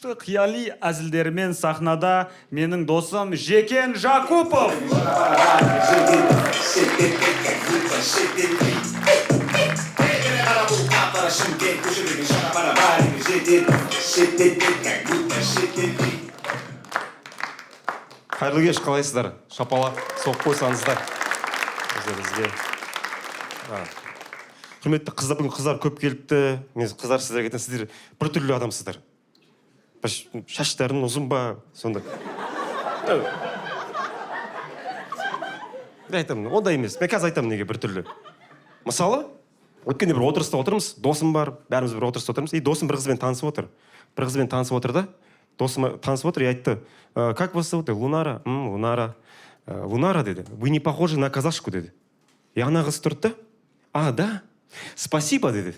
күшті қияли әзілдермен сахнада менің досым Жекен Жакупов. Қайырлы кеш, қалайсыздар? Шапалақ соғып қойсаңыздар. Бізге. Құрметті қыздар, бүгін қыздар көп келіпті. Мен қыздар сіздерге айтайын, сіздер бір түрлі адамсыздар. Шаштарың ұзын ба, сонда. Айтамын, ондай емес. Мен қазір айтамын неге бір түрлі. Мысалы, өткенде бір отырыста отырмыз, досым бар, бәріміз бір отырыста отырмыз. И досым бір қызбен танысып отыр. Бір қызбен танысып отыр да. Досым танысып отыр и айтты: как вас зовут? Лунара. Лунара. Лунара деді. Вы не похожи на казашку деді. И ана қыз тұрды да. Да. Спасибо деді.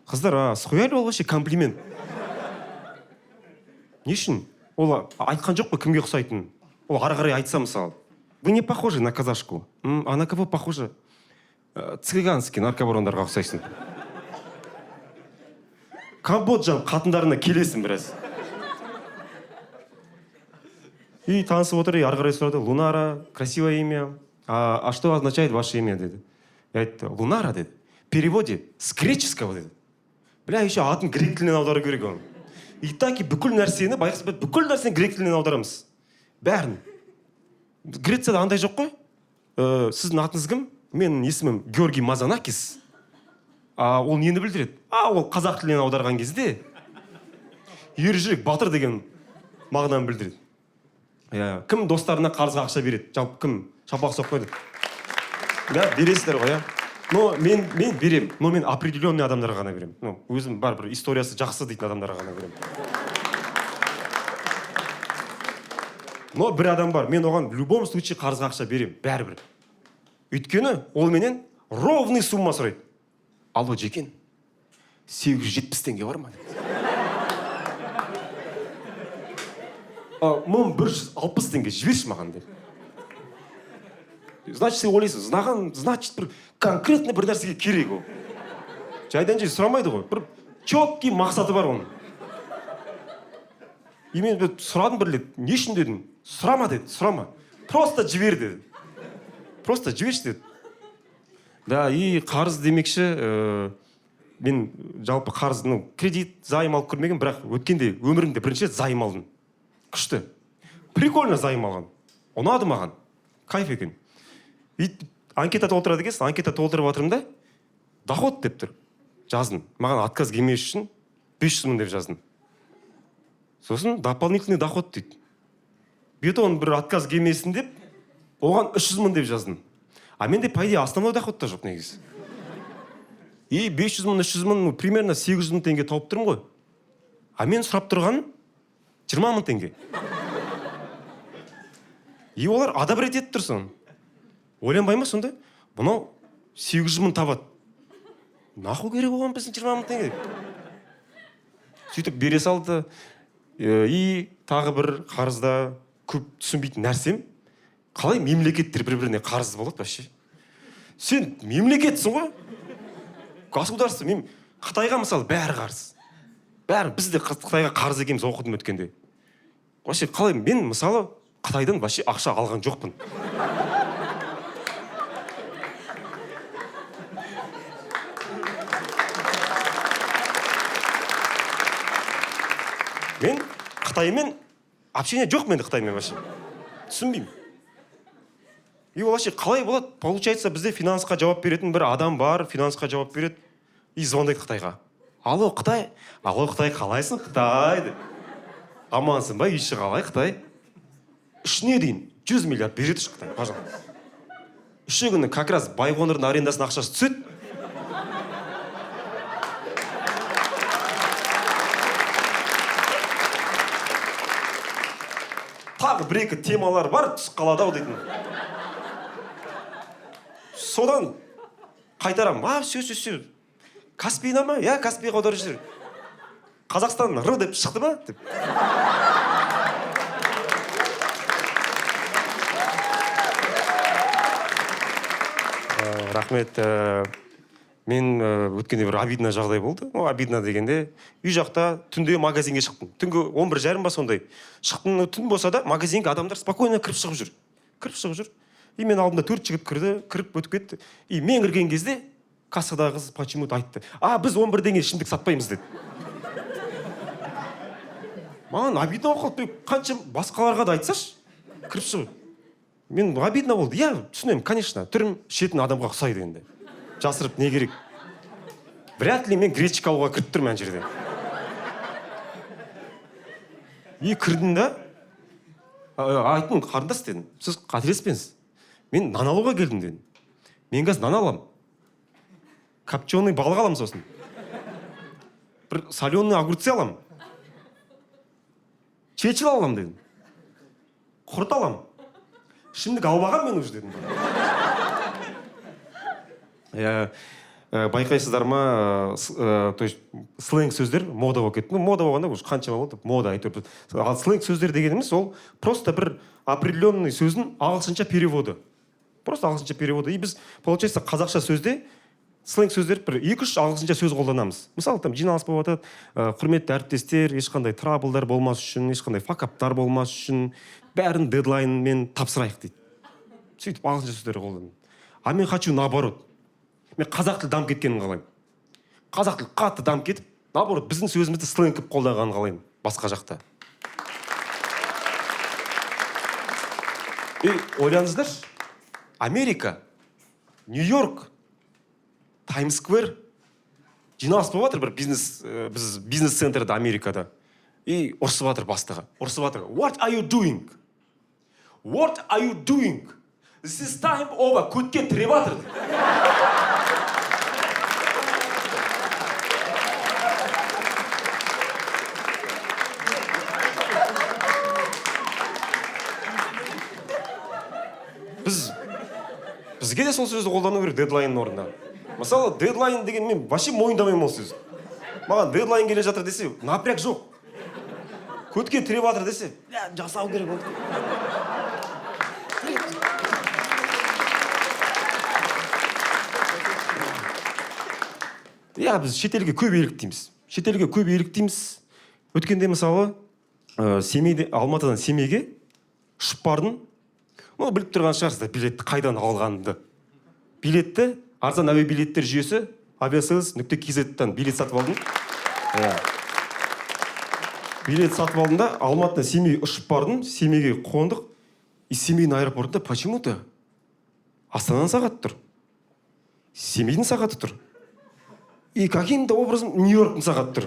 Қыздар, схуяли ол вообще комплимент. Не үшін? Ол айтқан жоқ па кімге ұқсайтын? Ол ары қарай айтса мысалы. Вы не похожи на казашку. А на кого похожи? Цыганский наркобарондарға ұқсайсың. Камбоджан қатындарына келесің біраз. И танысып отыр, и ары қарай сұрады: Лунара, красивое имя. А что означает ваше имя, деді. Это Лунара, деді. В переводе с греческого, деді. Бля, еще атын грек тілінен аудару керек оны. И так и бүкіл нәрсені, байқысы бүкіл нәрсені грек тілінен аударамыз. Бәрін. Грецияда андай жоқ қой. Сіздің атыңыз кім? Менің есімім Георгий Мазанакис. Ол нені білдіреді? Ол қазақ тілінен аударған кезде ержүрек батыр деген мағынаны білдіреді. Кім достарына қарызға ақша береді? Жалпы кім шапақ соқпайды? Бересіздер ғой, Но мен берем, но мен определенный адамдарға ғана берем. Өзім бар бір историясы жақсы дейтін адамдарға ғана берем. Но бір адам бар, мен оған в любом случае қарызға ақша берем, бәрібір. Өйткені ол менен ровный сумма сұрайды. Алло, Жекен, 870 теңге бар ма? 1160 теңге жіберші маған деп. Значит, сен ойлайсың, значит, бір конкретно бір нәрсеге керек ол. Жайдан жай сұрамайды ғой. Бір четкий мақсаты бар оның. И мен сұрадым бір рет, не үшін дедім? Сұрама деді, сұрама. Просто жібер деді. Просто жіберші деді. Да, и қарыз демекші, мен жалпы қарыз, кредит, займ алып көрмеген, бірақ өткенде өмірімде бірінші рет займ алдым. Күшті. Прикольно займ алған. Ұнады маған. Кайф екен. И анкета толтырады екенсің, анкета толтырып жатырмын да, доход деп тұр. Жаздым. Маған отказ келмес үшін 500 мың деп жаздым. Сосын дополнительный доход дейді. Бетон бір отказ келмесін деп, оған 300 мың деп жаздым. А менде, по идее, основной доход та жоқ негізі. И 500 мың, 300 мың, примерно 800 мың теңге тауып тұрмын ғой. А мен сұрап тұрған 20 мың теңге. И олар одобрять етіп тұрсын. Ойланбай ма сонда? Бұнау 800 мың табады. Наху керек оған біздің 20 мың теңге? Сөйтіп бере салды. И тағы бір қарызда көп түсінбейтін нәрсем. Қалай мемлекеттер бір-біріне қарыз болады вообще? Сен мемлекетсің ғой? Государство, мен Қытайға мысалы бәрі қарыз. Бәрі біз де Қытайға қарыз екенбіз оқыдым өткенде. Вообще қалай, мен мысалы Қытайдан вообще ақша алған жоқпын. Мен Қытаймен общение жоқ менде Қытаймен вообще. Түсінбеймін. И вообще қалай болады? Получается, бізде финансқа жауап беретін бір адам бар, финансқа жауап береді. И звондайды Қытайға. Алло, Қытай. Алло, Қытай, қалайсың? Қытай. Амансың ба? Үй іші қалай, Қытай? Үшіне дейін 100 миллиард береді Қытай, пожалуйста. Үші күні как раз Байқоңырдың арендасының ақшасы түседі. Тағы бір-екі темалар бар, түсіп қалады ау дейтін. Содан қайтарам. Все. Каспийна ма? Каспийға аударып жүр. Қазақстан Р деп шықты ма? Рахмет. мен өткенде бір обидно жағдай болды. Обидно дегенде үй жақта түнде магазинге шықтым. Түнгі 11:30 ба сондай. Шықтым, түн болса да магазинге адамдар спокойно кіріп шығып жүр. Кіріп шығып жүр. И мен алдымда 4 жігіт кірді, кіріп өтіп кетті. И мен кірген кезде кассадағы қыз почему-то айтты: біз 11-ден кейін ішімдік сатпаймыз деді. Маған обидно болып қалды. Қанша басқаларға да айтсашы, кіріп шығып. Мен обидно болды. Түсінемін, конечно, түрім ішетін адамға ұқсайды енді. Жасырып не керек? Вряд ли мен гречка алуға кіріп тұрмын ана жерде. И кірдім да, айттым: қарындас дедім, сіз қателеспеңіз. Мен нан алуға келдім дедім. Мен қазір нан аламын. Копченый балық аламын сосын. Бір соленый огурцы аламын. Чечил аламын дедім. Құрт аламын. Ішімдік албаған мен уже дедім. Байқайсыздар ма, то есть сленг сөздер мода болып кетті. Мода болғанда уже қаншама болды, мода айтып. Ал сленг сөздер дегеніміз ол просто бір определенный сөздің ағылшынша переводы. Просто ағылшынша переводы. И біз, получается, қазақша сөзде сленг сөздер бір 2-3 ағылшынша сөз қолданамыз. Мысалы, там жиналыс болып жатады, құрметті әріптестер, ешқандай траблдар болмас үшін, ешқандай факаптар болмас үшін, бәрін дедлайнмен тапсырайық дейді. Сөйтіп ағылшынша сөздер қолданамын. А мен хочу наоборот. Мен қазақ тілі дамып кеткенін қалаймын. Қазақ тілі қатты дамып кетіп, наоборот, біздің сөзімізді сленг қылып қолданғанын қалаймын басқа жақта. Ойлаңыздар, Америка, Нью-Йорк, Таймс-сквер жиналыс болып жатыр бір бизнес-центрда Америкада. И ұрсып жатыр бастығы. Ұрсып жатыр. What are you doing? What are you doing? This is time over. Көтке тіреп жатыр. Бізге де сол сөзді қолдану керек дедлайнның орнына. Мысалы, дедлайн деген мен вообще мойындамаймын ол сөз. Маған дедлайн келе жатыр десе, напряг жоқ. Көтке тіреп жатыр десе, жасау керек ол. Біз шетелге көп еліктейміз. Шетелге көп еліктейміз. Өткенде мысалы, Алматыдан Семейге ұшып бардым. Біліп тұрған шығарсыздар билетті қайдан алғанымды. Билетті арзан әуе билеттер жүйесі aviasales.kz-тан билет сатып алдым. Билет сатып алдым да Алматыдан Семей ұшып бардым. Семейге қондық. И Семейдің аэропортында почему-то Астананың сағаты тұр. Семейдің сағаты тұр. И каким-то образом Нью-Йорктың сағаты тұр.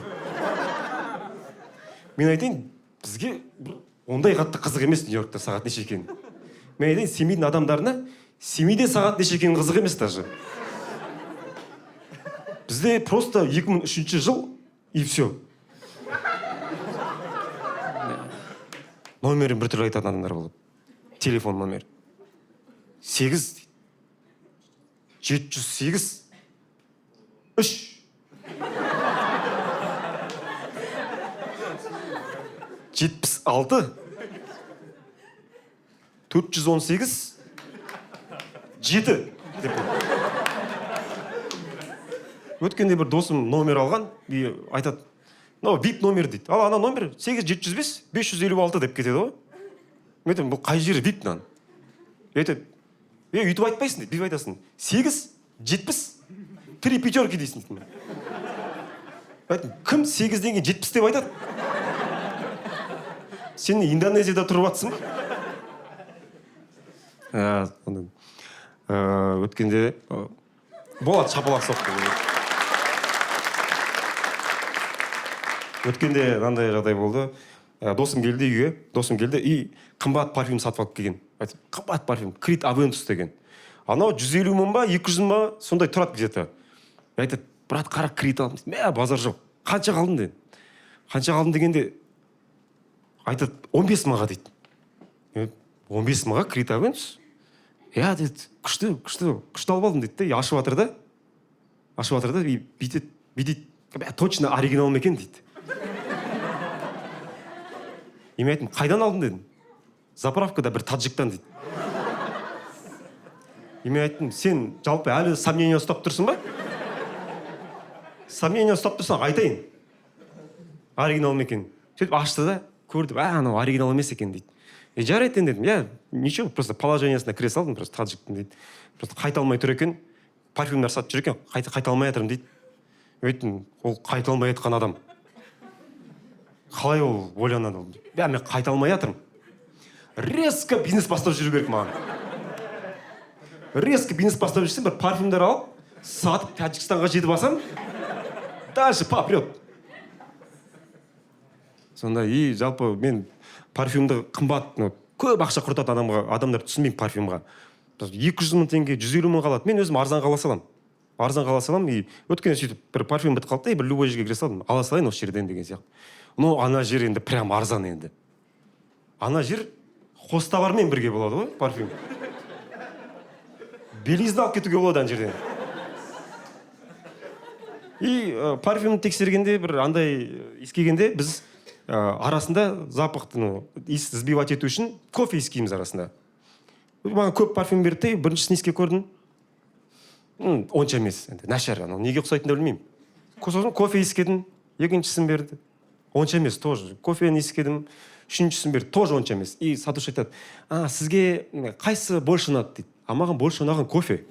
Мен айтайын, бізге ондай қатты қызық емес Нью-Йоркта сағат неше екен. Мен айтайын, Семейдің адамдарына Семейде сағат неше екен қызық емес даже. Бізде просто 2003 жыл и все. Номерін бір түрлі айтатын адамдар болады. Телефон номер. 8 708 3 76 418 7 деп. Өткенде бір досым номер алған, айтады, VIP номер дейді. Ал ана номер 8705 556 деп кетеді ғой. Мен айтамын, бұл қай жері VIP-нан? Айтады, үйтіп айтпайсың дейді, бүйтіп айтасың. 8 70 3 пятерки дейсің дейді. Айтым, кім 8-ден кейін 70 деп айтады? Сен Индонезияда тұрып атсың ба? Өткенде болады шапалақ соқты. Өткенде мынандай жағдай болды. Досым келді үйге, и қымбат парфюм сатып алып келген. Айтып, қымбат парфюм, Creed Aventus деген. Анау 150 мың ба, 200 мың ба, сондай тұрады где-то. Айтады, брат, қара Creed алып. Базар жоқ. Қанша қалдың деді. Қанша қалдың дегенде айтады, 15 мыңға дейді. 15 мыңға Creed Aventus? Деді, күшті алып алдым дейді. Ашып жатыр да, бүйтеді, точно оригинал ма екен дейді. Мен айттым, қайдан алдың дедім. Заправкада бір таджиктан дейді. Мен айттым, сен жалпы әлі сомнение ұстап тұрсың ба? сомнение ұстап тұрсаң айтайын, оригинал ма екен. Сөйтіп ашты да көрді, анау оригинал емес екен дейді. Жарайды дедім, ничего, просто положениясына кіре салдым, просто таджиктің дейді. Просто қайта алмай тұр екен, парфюмдар сатып жүр екен, қайта алмай жатырмын дейді. Өйттім, ол қайта алмай жатқан адам. Қалай ол ойланады ол? Мен қайта алмай жатырмын. Резко бизнес бастап жүру керек маған. Резко бизнес бастап жүрсем, бір парфюмдар алып, сатып Тәжікстанға жетіп алсам, дальше попрет. Сонда жалпы мен парфюмді қымбат, көп ақша құртады адамдар түсінбейді парфюмға. 200 мың теңге, 150 мың қалады. Мен өзім арзан қала салам. И өткенде сөйтіп бір парфюм бітіп қалды, бір любой жерге кіре салдым. Ала салайын осы жерден деген сияқты. Ана жер енді прям арзан енді. Ана жер Хостовармен бірге болады ғой, парфюм. Белизді алып кетуге болады ана жерден. Парфюмді тексергенде, бір андай искегенде, біз арасында запахты сбивать ету үшін кофе искейміз арасында. Маған көп парфюм берді, біріншісін иске көрдім. Онша емес, нашар, неге ұқсайтынды білмеймін. Сосын кофе искедім, екіншісін берді. Онша емес, тоже. Кофені искедім, үшіншісін берді, тоже онша емес. Сатушы айтады, сізге қайсы больше ұнады дейді. Маған больше ұнаған кофе.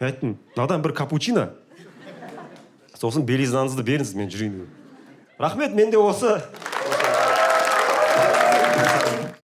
Мен айттым, надан бір капучино. Сосын белизнаңызды беріңіз, мен жүрейін. Рахмет, менде осы.